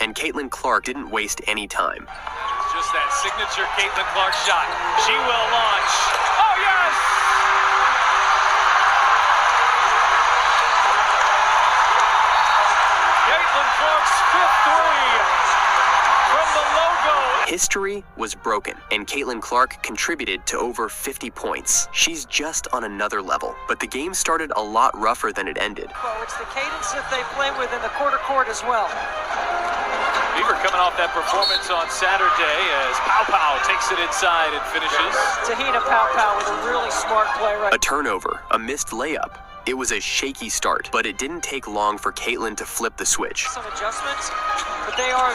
and Caitlin Clark didn't waste any time. It's just that signature Caitlin Clark shot. She will launch. Oh, yes! Caitlin Clark's fifth three from the logo. History was broken, and Caitlin Clark contributed to over 50 points. She's just on another level, but the game started a lot rougher than it ended. Well, it's the cadence that they play with in the quarter court as well. Fever coming off that performance on Saturday as Pow Pow takes it inside and finishes. Tahina Pow Pow with a really smart play right. A turnover, a missed layup. It was a shaky start, but it didn't take long for Caitlin to flip the switch. Some adjustments, but they are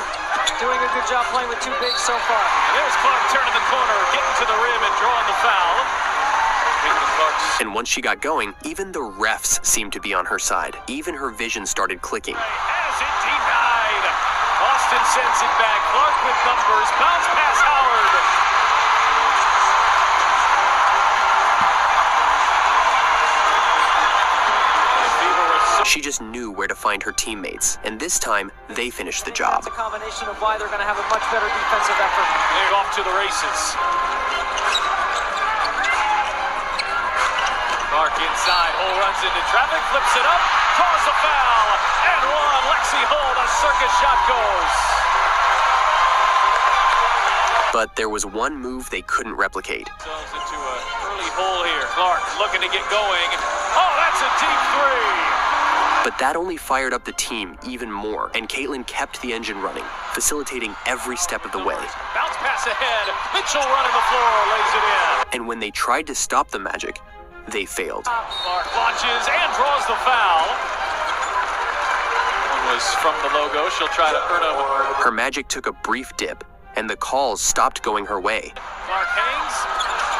doing a good job playing with two bigs so far. And there's Clark turning the corner, getting to the rim and drawing the foul. And once she got going, even the refs seemed to be on her side. Even her vision started clicking. Has it denied. Boston sends it back. Clark with numbers. Bounce pass Howard. She just knew where to find her teammates, and this time, they finished the job. That's a combination of why they're going to have a much better defensive effort. They're off to the races. Clark inside, Hull runs into traffic, flips it up, draws a foul, and one. Lexi Hull, the circus shot goes. But there was one move they couldn't replicate. Themselves into an early hole here. Clark looking to get going. Oh, that's a deep three. But that only fired up the team even more, and Caitlin kept the engine running, facilitating every step of the way. Bounce pass ahead, Mitchell running the floor, lays it in. And when they tried to stop the magic, they failed. Clark launches and draws the foul. One was from the logo, she'll try to earn a... Her magic took a brief dip, and the calls stopped going her way. Clark hangs,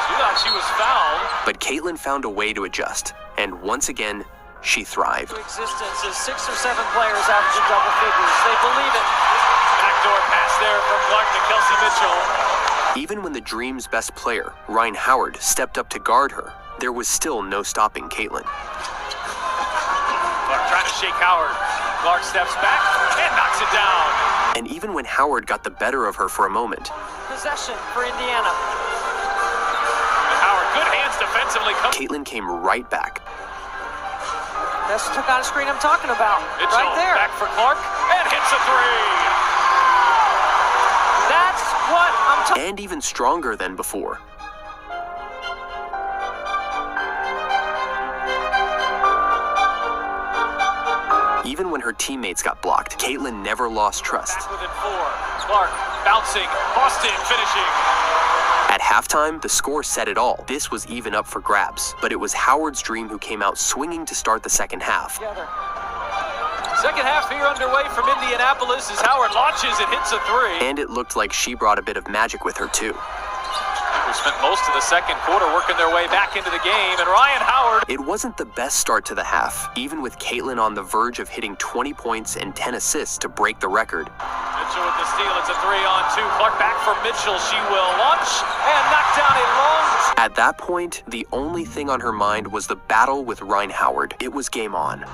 she thought she was fouled. But Caitlin found a way to adjust, and once again, she thrived. Existence is 6 or 7 players averaging double figures. They believe it. Backdoor pass there from Clark to Kelsey Mitchell. Even when the Dream's best player, Ryan Howard, stepped up to guard her, there was still no stopping Caitlin. Clark trying to shake Howard. Clark steps back and knocks it down. And even when Howard got the better of her for a moment, Possession for Indiana. And Howard, good hands defensively. Caitlin came right back. That's the kind of screen I'm talking about. Mitchell right there. back for Clark and hits a three. That's what I'm talking about. And even stronger than before. Even when her teammates got blocked, Caitlin never lost trust. Back within 4. Clark bouncing. Boston finishing. At halftime, the score said it all. This was even up for grabs, but it was Howard's Dream who came out swinging to start the second half. Together. Second half here underway from Indianapolis as Howard launches and hits a three. And it looked like she brought a bit of magic with her too. They spent most of the second quarter working their way back into the game, and Ryan Howard... It wasn't the best start to the half, even with Caitlin on the verge of hitting 20 points and 10 assists to break the record. Mitchell with the steal, it's a 3-on-2. Clark back for Mitchell, she will launch and knock down a long... At that point, the only thing on her mind was the battle with Ryan Howard. It was game on.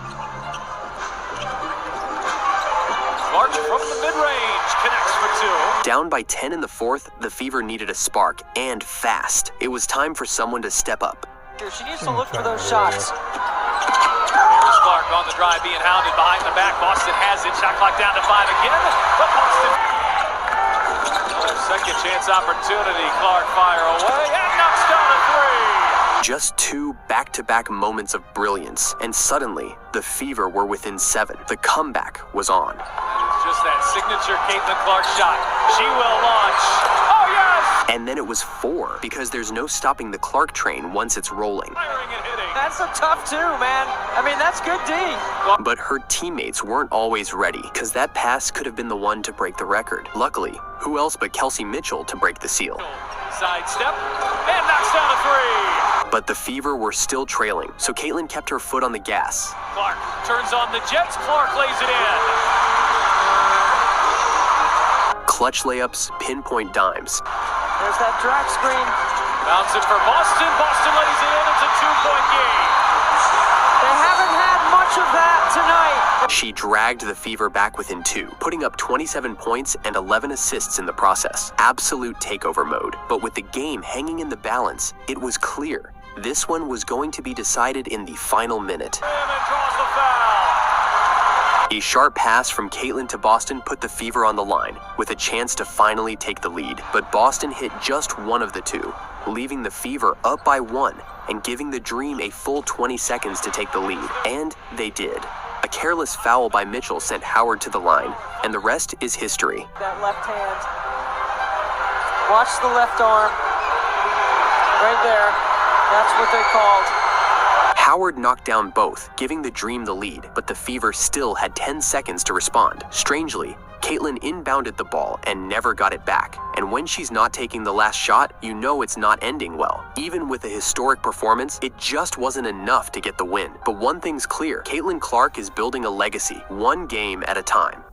Clark from the mid-range connects for 2. Down by 10 in the fourth, the Fever needed a spark, and fast. It was time for someone to step up. She needs to look for those shots. Here's Clark on the drive, being hounded behind the back. Boston has it. Shot clock down to 5 again. But Boston... Second chance opportunity. Clark fire away and knocks down a 3. Just 2 back-to-back moments of brilliance, and suddenly, the Fever were within 7. The comeback was on. It's just that signature Caitlin Clark shot. She will launch. Oh, yes! And then it was 4, because there's no stopping the Clark train once it's rolling. Firing and hitting. That's a tough 2, man. I mean, that's good D. But her teammates weren't always ready, because that pass could have been the one to break the record. Luckily, who else but Kelsey Mitchell to break the seal? Sidestep and knocks down a 3. But the Fever were still trailing, so Caitlin kept her foot on the gas. Clark turns on the Jets. Clark lays it in. Clutch layups, pinpoint dimes. There's that drag screen. Bounce it for Boston. Boston lays it in. It's a 2-point game. They haven't had much much of that tonight. She dragged the Fever back within 2, putting up 27 points and 11 assists in the process. Absolute takeover mode. But with the game hanging in the balance, it was clear this one was going to be decided in the final minute. And draws the foul. A sharp pass from Caitlin to Boston put the Fever on the line, with a chance to finally take the lead. But Boston hit just one of the two, leaving the Fever up by 1 and giving the Dream a full 20 seconds to take the lead. And they did. A careless foul by Mitchell sent Howard to the line, and the rest is history. That left hand. Watch the left arm. Right there. That's what they called. Howard knocked down both, giving the Dream the lead, but the Fever still had 10 seconds to respond. Strangely, Caitlin inbounded the ball and never got it back. And when she's not taking the last shot, you know it's not ending well. Even with a historic performance, it just wasn't enough to get the win. But one thing's clear, Caitlin Clark is building a legacy, one game at a time.